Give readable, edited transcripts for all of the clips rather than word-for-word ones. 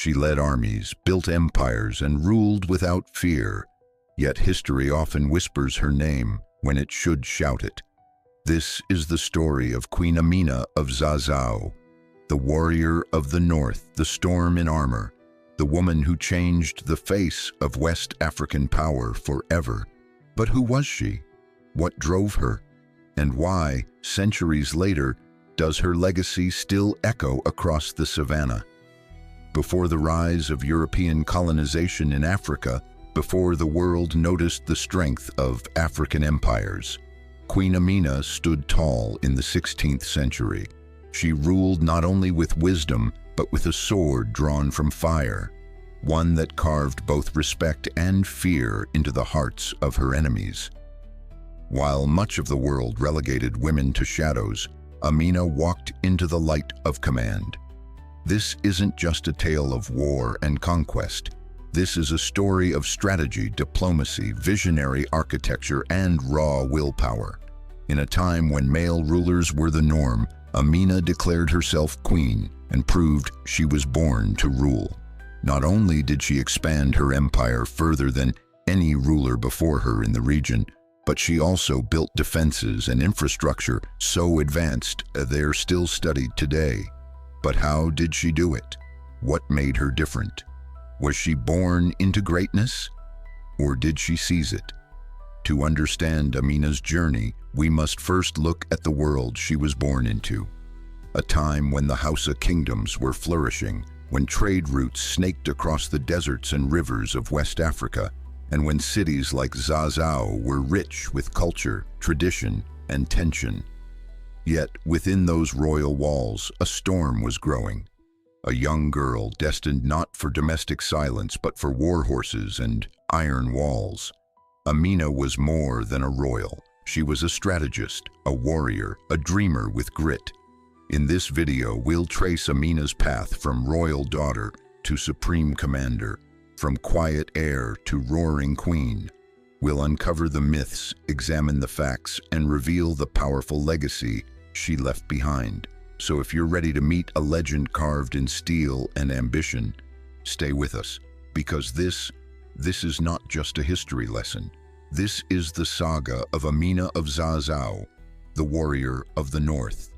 She led armies, built empires, and ruled without fear. Yet history often whispers her name when it should shout it. This is the story of Queen Amina of Zazzau, the warrior of the north, the storm in armor, the woman who changed the face of West African power forever. But who was she? What drove her? And why, centuries later, does her legacy still echo across the savannah? Before the rise of European colonization in Africa, before the world noticed the strength of African empires, Queen Amina stood tall in the 16th century. She ruled not only with wisdom, but with a sword drawn from fire, one that carved both respect and fear into the hearts of her enemies. While much of the world relegated women to shadows, Amina walked into the light of command. This isn't just a tale of war and conquest. This is a story of strategy, diplomacy, visionary architecture, and raw willpower. In a time when male rulers were the norm, Amina declared herself queen and proved she was born to rule. Not only did she expand her empire further than any ruler before her in the region, but she also built defenses and infrastructure so advanced they're still studied today. But how did she do it? What made her different? Was she born into greatness, or did she seize it? To understand Amina's journey, we must first look at the world she was born into. A time when the Hausa kingdoms were flourishing, when trade routes snaked across the deserts and rivers of West Africa, and when cities like Zazzau were rich with culture, tradition, and tension. Yet within those royal walls, a storm was growing. A young girl destined not for domestic silence but for war horses and iron walls. Amina was more than a royal. She was a strategist, a warrior, a dreamer with grit. In this video, we'll trace Amina's path from royal daughter to supreme commander, from quiet heir to roaring queen. We'll uncover the myths, examine the facts, and reveal the powerful legacy she left behind. So if you're ready to meet a legend carved in steel and ambition, stay with us, because this is not just a history lesson. This is the saga of Amina of Zazzau, the warrior of the north.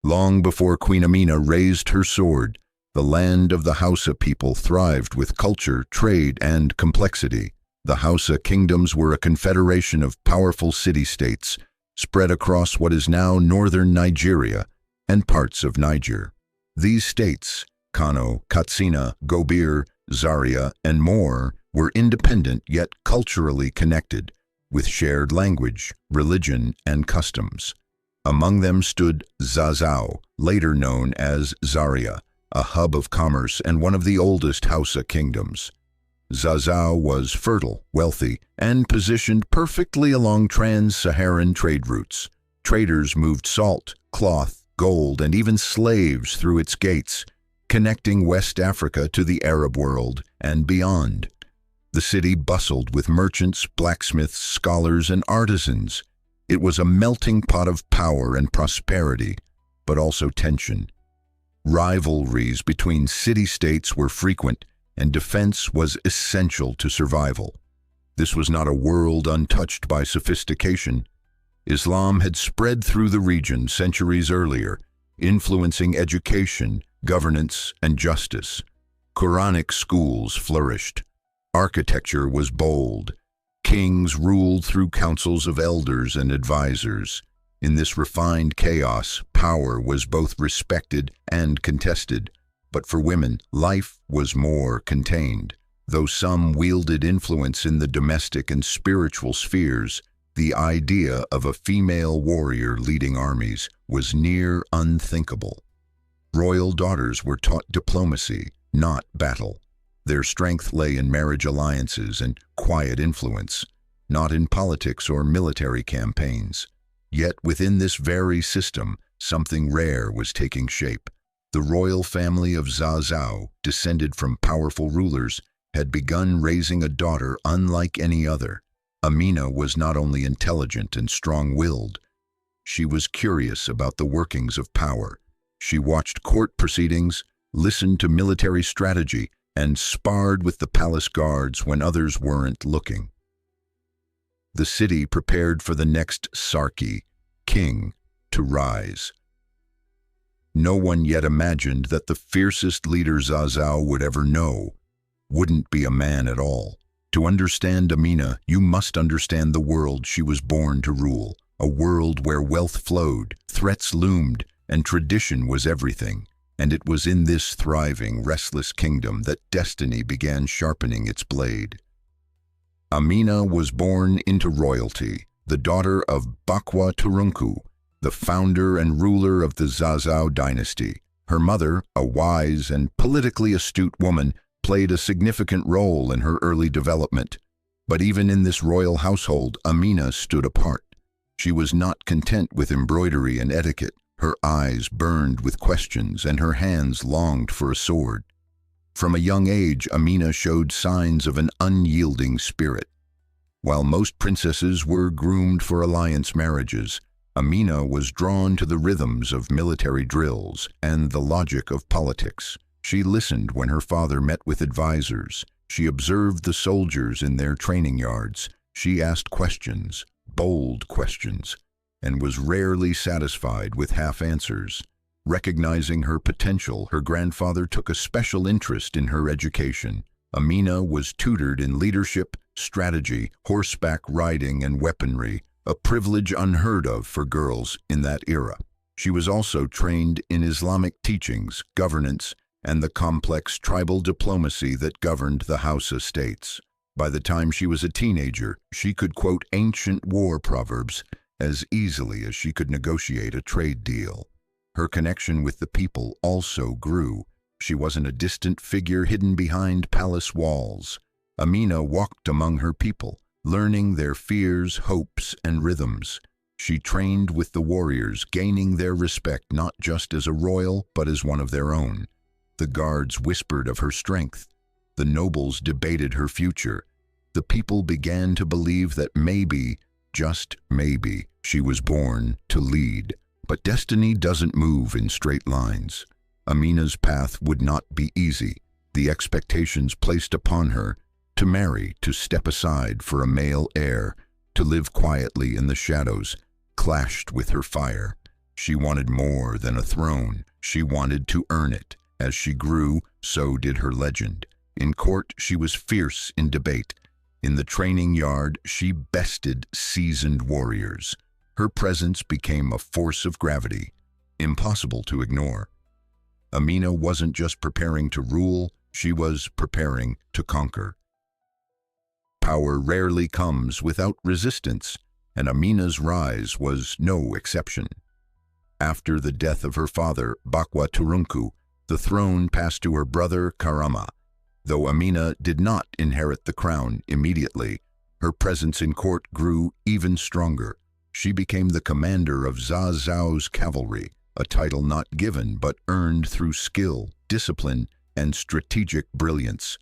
Long before Queen Amina raised her sword, the land of the Hausa people thrived with culture, trade, and complexity. The Hausa kingdoms were a confederation of powerful city-states spread across what is now northern Nigeria and parts of Niger. These states, Kano, Katsina, Gobir, Zaria, and more, were independent yet culturally connected, with shared language, religion, and customs. Among them stood Zazzau, later known as Zaria, a hub of commerce and one of the oldest Hausa kingdoms. Zazzau was fertile, wealthy, and positioned perfectly along trans-Saharan trade routes. Traders moved salt, cloth, gold, and even slaves through its gates, connecting West Africa to the Arab world and beyond. The city bustled with merchants, blacksmiths, scholars, and artisans. It was a melting pot of power and prosperity, but also tension. Rivalries between city-states were frequent, and defense was essential to survival. This was not a world untouched by sophistication. Islam had spread through the region centuries earlier, influencing education, governance, and justice. Quranic schools flourished. Architecture was bold. Kings ruled through councils of elders and advisors. In this refined chaos, power was both respected and contested. But for women, life was more contained. Though some wielded influence in the domestic and spiritual spheres, the idea of a female warrior leading armies was near unthinkable. Royal daughters were taught diplomacy, not battle. Their strength lay in marriage alliances and quiet influence, not in politics or military campaigns. Yet within this very system, something rare was taking shape. The royal family of Zazzau, descended from powerful rulers, had begun raising a daughter unlike any other. Amina was not only intelligent and strong-willed, she was curious about the workings of power. She watched court proceedings, listened to military strategy, and sparred with the palace guards when others weren't looking. The city prepared for the next Sarki, king, to rise. No one yet imagined that the fiercest leader Zazzau would ever know wouldn't be a man at all. To understand Amina, you must understand the world she was born to rule, a world where wealth flowed, threats loomed, and tradition was everything. And it was in this thriving, restless kingdom that destiny began sharpening its blade. Amina was born into royalty, the daughter of Bakwa Turunku, the founder and ruler of the Zazzau dynasty. Her mother, a wise and politically astute woman, played a significant role in her early development. But even in this royal household, Amina stood apart. She was not content with embroidery and etiquette. Her eyes burned with questions and her hands longed for a sword. From a young age, Amina showed signs of an unyielding spirit. While most princesses were groomed for alliance marriages, Amina was drawn to the rhythms of military drills and the logic of politics. She listened when her father met with advisors. She observed the soldiers in their training yards. She asked questions, bold questions, and was rarely satisfied with half answers. Recognizing her potential, her grandfather took a special interest in her education. Amina was tutored in leadership, strategy, horseback riding, and weaponry, a privilege unheard of for girls in that era. She was also trained in Islamic teachings, governance, and the complex tribal diplomacy that governed the Hausa states. By the time she was a teenager, she could quote ancient war proverbs as easily as she could negotiate a trade deal. Her connection with the people also grew. She wasn't a distant figure hidden behind palace walls. Amina walked among her people, learning their fears, hopes, and rhythms. She trained with the warriors, gaining their respect not just as a royal, but as one of their own. The guards whispered of her strength. The nobles debated her future. The people began to believe that maybe, just maybe, she was born to lead. But destiny doesn't move in straight lines. Amina's path would not be easy. The expectations placed upon her to marry, to step aside for a male heir, to live quietly in the shadows, clashed with her fire. She wanted more than a throne. She wanted to earn it. As she grew, so did her legend. In court, she was fierce in debate. In the training yard, she bested seasoned warriors. Her presence became a force of gravity, impossible to ignore. Amina wasn't just preparing to rule, she was preparing to conquer. Power rarely comes without resistance, and Amina's rise was no exception. After the death of her father, Bakwa Turunku, the throne passed to her brother Karama. Though Amina did not inherit the crown immediately, her presence in court grew even stronger. She became the commander of Zazzau's cavalry, a title not given but earned through skill, discipline, and strategic brilliance.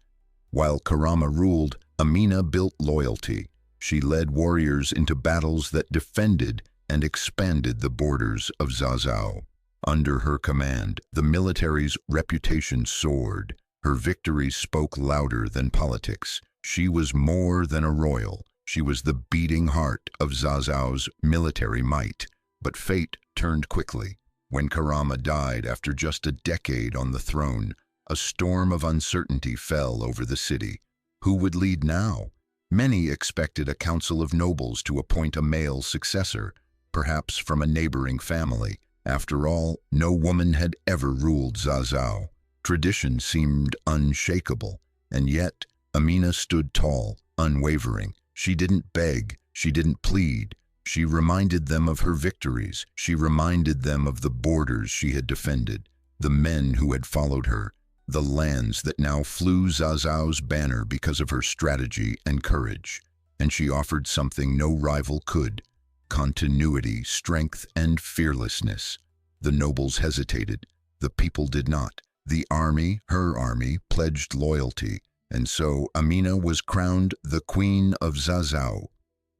While Karama ruled, Amina built loyalty. She led warriors into battles that defended and expanded the borders of Zazzau. Under her command, the military's reputation soared. Her victories spoke louder than politics. She was more than a royal. She was the beating heart of Zazzau's military might. But fate turned quickly. When Karama died after just a decade on the throne, a storm of uncertainty fell over the city. Who would lead now? Many expected a council of nobles to appoint a male successor, perhaps from a neighboring family. After all, no woman had ever ruled Zazzau. Tradition seemed unshakable, and yet Amina stood tall, unwavering. She didn't beg, she didn't plead. She reminded them of her victories. She reminded them of the borders she had defended, the men who had followed her, the lands that now flew Zazzau's banner because of her strategy and courage. And she offered something no rival could: continuity, strength, and fearlessness. The nobles hesitated. The people did not. The army, her army, pledged loyalty. And so Amina was crowned the Queen of Zazzau.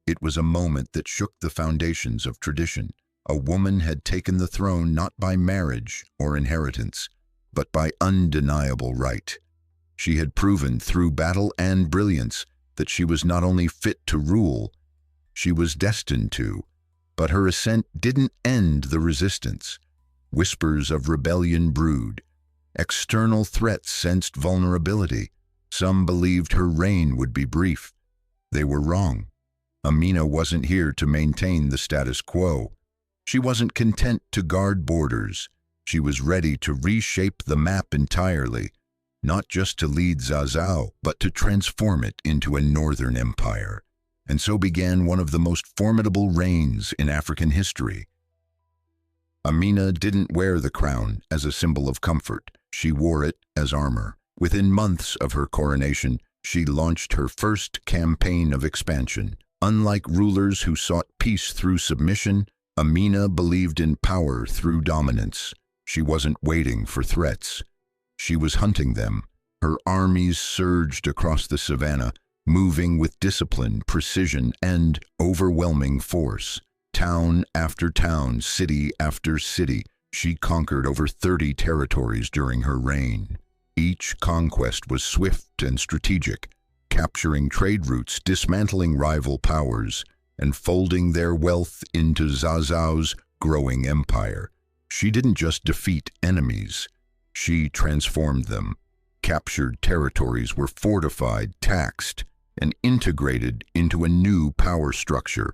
It was a moment that shook the foundations of tradition. A woman had taken the throne not by marriage or inheritance, but by undeniable right. She had proven through battle and brilliance that she was not only fit to rule, she was destined to. But her ascent didn't end the resistance. Whispers of rebellion brewed. External threats sensed vulnerability. Some believed her reign would be brief. They were wrong. Amina wasn't here to maintain the status quo. She wasn't content to guard borders. She was ready to reshape the map entirely, not just to lead Zazzau, but to transform it into a northern empire. And so began one of the most formidable reigns in African history. Amina didn't wear the crown as a symbol of comfort. She wore it as armor. Within months of her coronation, she launched her first campaign of expansion. Unlike rulers who sought peace through submission, Amina believed in power through dominance. She wasn't waiting for threats. She was hunting them. Her armies surged across the savannah, moving with discipline, precision, and overwhelming force. Town after town, city after city, she conquered over 30 territories during her reign. Each conquest was swift and strategic, capturing trade routes, dismantling rival powers, and folding their wealth into Zazzau's growing empire. She didn't just defeat enemies, she transformed them. Captured territories were fortified, taxed, and integrated into a new power structure.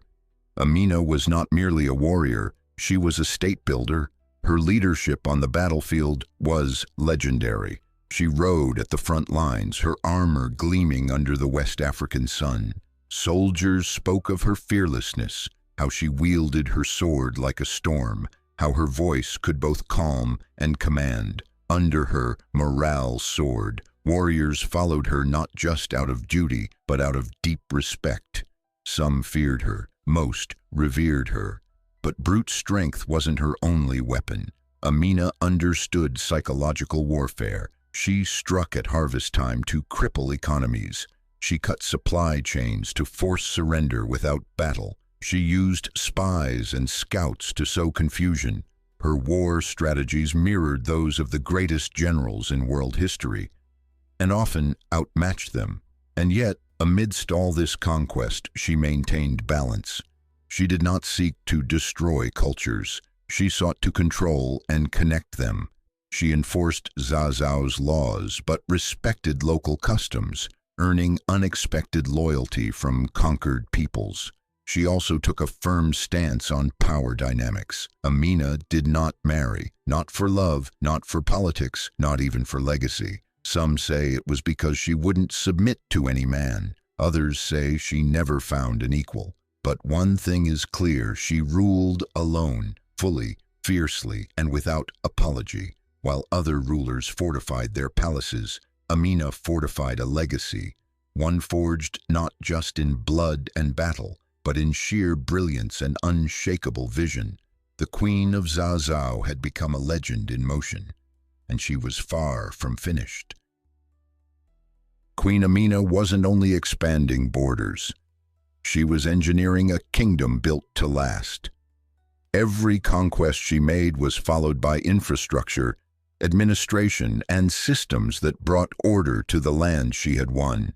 Amina was not merely a warrior, she was a state builder. Her leadership on the battlefield was legendary. She rode at the front lines, her armor gleaming under the West African sun. Soldiers spoke of her fearlessness, how she wielded her sword like a storm, how her voice could both calm and command. Under her morale soared. Warriors followed her not just out of duty, but out of deep respect. Some feared her, most revered her. But brute strength wasn't her only weapon. Amina understood psychological warfare. She struck at harvest time to cripple economies. She cut supply chains to force surrender without battle. She used spies and scouts to sow confusion. Her war strategies mirrored those of the greatest generals in world history, and often outmatched them. And yet, amidst all this conquest, she maintained balance. She did not seek to destroy cultures. She sought to control and connect them. She enforced Zazzau's laws, but respected local customs, earning unexpected loyalty from conquered peoples. She also took a firm stance on power dynamics. Amina did not marry, not for love, not for politics, not even for legacy. Some say it was because she wouldn't submit to any man. Others say she never found an equal. But one thing is clear, she ruled alone, fully, fiercely, and without apology. While other rulers fortified their palaces, Amina fortified a legacy, one forged not just in blood and battle, but in sheer brilliance and unshakable vision. The Queen of Zazzau had become a legend in motion, and she was far from finished. Queen Amina wasn't only expanding borders. She was engineering a kingdom built to last. Every conquest she made was followed by infrastructure, administration, and systems that brought order to the land she had won.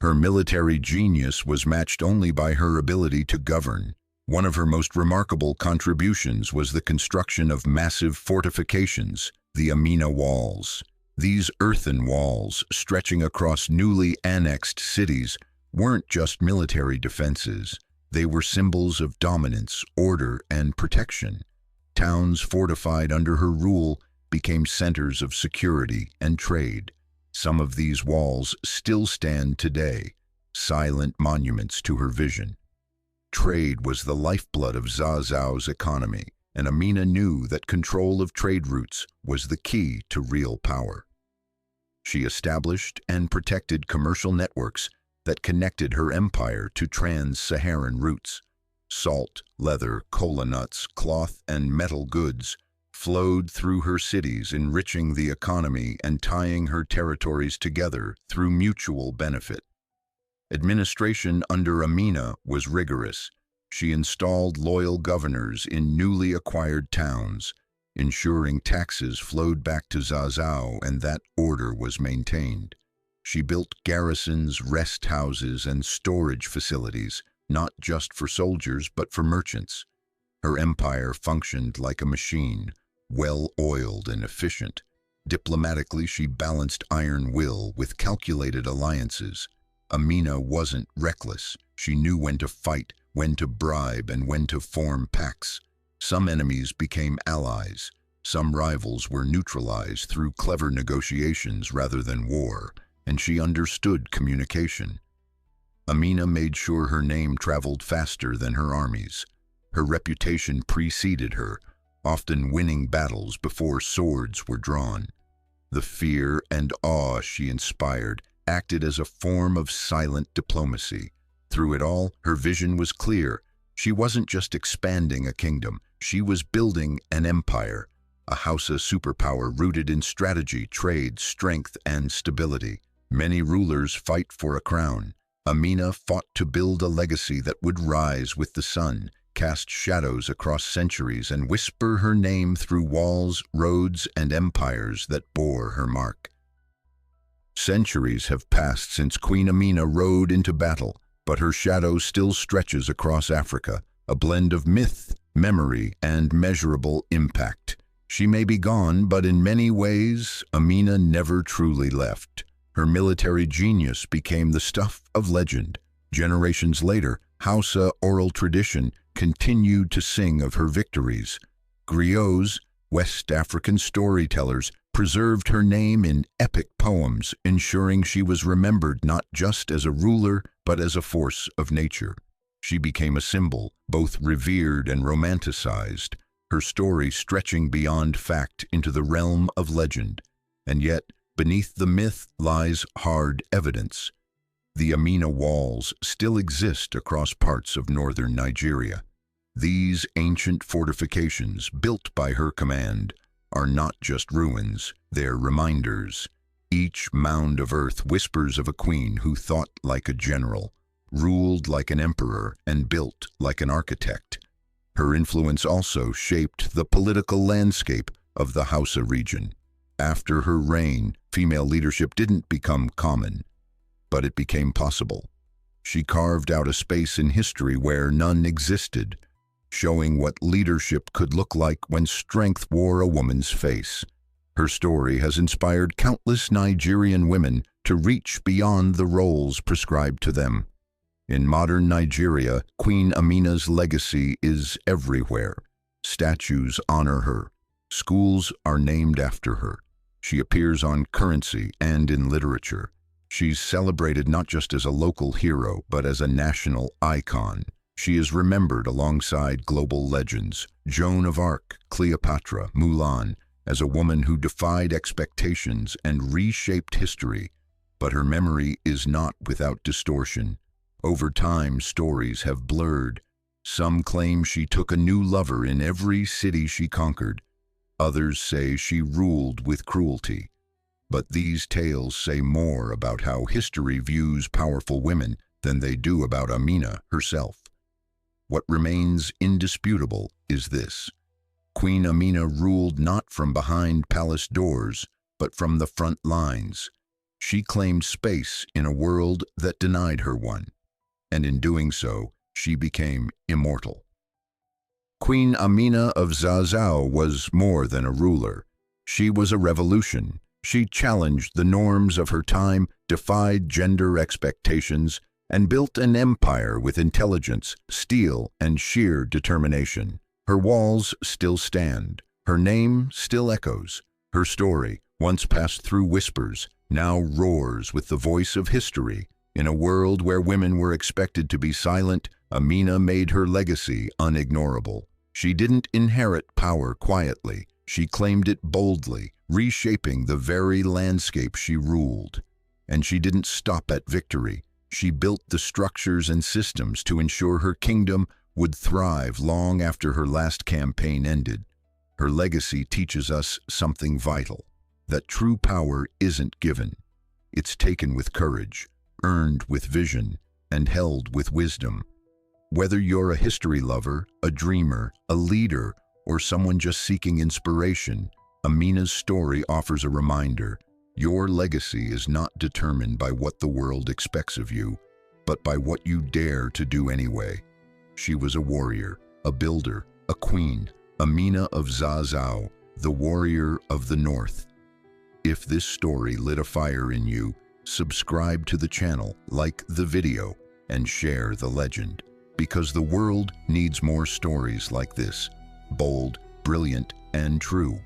Her military genius was matched only by her ability to govern. One of her most remarkable contributions was the construction of massive fortifications, the Amina Walls. These earthen walls, stretching across newly annexed cities, weren't just military defenses. They were symbols of dominance, order, and protection. Towns fortified under her rule became centers of security and trade. Some of these walls still stand today, silent monuments to her vision. Trade was the lifeblood of Zazzau's economy, and Amina knew that control of trade routes was the key to real power. She established and protected commercial networks that connected her empire to trans-Saharan routes. Salt, leather, cola nuts, cloth, and metal goods flowed through her cities, enriching the economy and tying her territories together through mutual benefit. Administration under Amina was rigorous. She installed loyal governors in newly acquired towns, ensuring taxes flowed back to Zazzau and that order was maintained. She built garrisons, rest houses, and storage facilities, not just for soldiers but for merchants. Her empire functioned like a machine, well-oiled and efficient. Diplomatically, she balanced iron will with calculated alliances. Amina wasn't reckless. She knew when to fight, when to bribe, and when to form pacts. Some enemies became allies. Some rivals were neutralized through clever negotiations rather than war, and she understood communication. Amina made sure her name traveled faster than her armies. Her reputation preceded her, often winning battles before swords were drawn. The fear and awe she inspired acted as a form of silent diplomacy. Through it all, her vision was clear. She wasn't just expanding a kingdom, she was building an empire, a Hausa superpower rooted in strategy, trade, strength, and stability. Many rulers fight for a crown. Amina fought to build a legacy that would rise with the sun, cast shadows across centuries, and whisper her name through walls, roads, and empires that bore her mark. Centuries have passed since Queen Amina rode into battle, but her shadow still stretches across Africa, a blend of myth, memory, and measurable impact. She may be gone, but in many ways, Amina never truly left. Her military genius became the stuff of legend. Generations later, Hausa oral tradition continued to sing of her victories. Griots, West African storytellers, preserved her name in epic poems, ensuring she was remembered not just as a ruler, but as a force of nature. She became a symbol, both revered and romanticized, her story stretching beyond fact into the realm of legend. And yet, beneath the myth lies hard evidence. The Amina walls still exist across parts of northern Nigeria. These ancient fortifications, built by her command, are not just ruins, they're reminders. Each mound of earth whispers of a queen who thought like a general, ruled like an emperor, and built like an architect. Her influence also shaped the political landscape of the Hausa region. After her reign, female leadership didn't become common, but it became possible. She carved out a space in history where none existed, showing what leadership could look like when strength wore a woman's face. Her story has inspired countless Nigerian women to reach beyond the roles prescribed to them. In modern Nigeria, Queen Amina's legacy is everywhere. Statues honor her. Schools are named after her. She appears on currency and in literature. She's celebrated not just as a local hero, but as a national icon. She is remembered alongside global legends, Joan of Arc, Cleopatra, Mulan, as a woman who defied expectations and reshaped history. But her memory is not without distortion. Over time, stories have blurred. Some claim she took a new lover in every city she conquered. Others say she ruled with cruelty. But these tales say more about how history views powerful women than they do about Amina herself. What remains indisputable is this: Queen Amina ruled not from behind palace doors, but from the front lines. She claimed space in a world that denied her one, and in doing so, she became immortal. Queen Amina of Zazzau was more than a ruler. She was a revolution. She challenged the norms of her time, defied gender expectations, and built an empire with intelligence, steel, and sheer determination. Her walls still stand. Her name still echoes. Her story, once passed through whispers, now roars with the voice of history. In a world where women were expected to be silent, Amina made her legacy unignorable. She didn't inherit power quietly. She claimed it boldly, reshaping the very landscape she ruled. And she didn't stop at victory. She built the structures and systems to ensure her kingdom would thrive long after her last campaign ended. Her legacy teaches us something vital: that true power isn't given. It's taken with courage, earned with vision, and held with wisdom. Whether you're a history lover, a dreamer, a leader, or someone just seeking inspiration, Amina's story offers a reminder. Your legacy is not determined by what the world expects of you, but by what you dare to do anyway. She was a warrior, a builder, a queen, Amina of Zazzau, the warrior of the North. If this story lit a fire in you, subscribe to the channel, like the video, and share the legend. Because the world needs more stories like this, bold, brilliant, and true.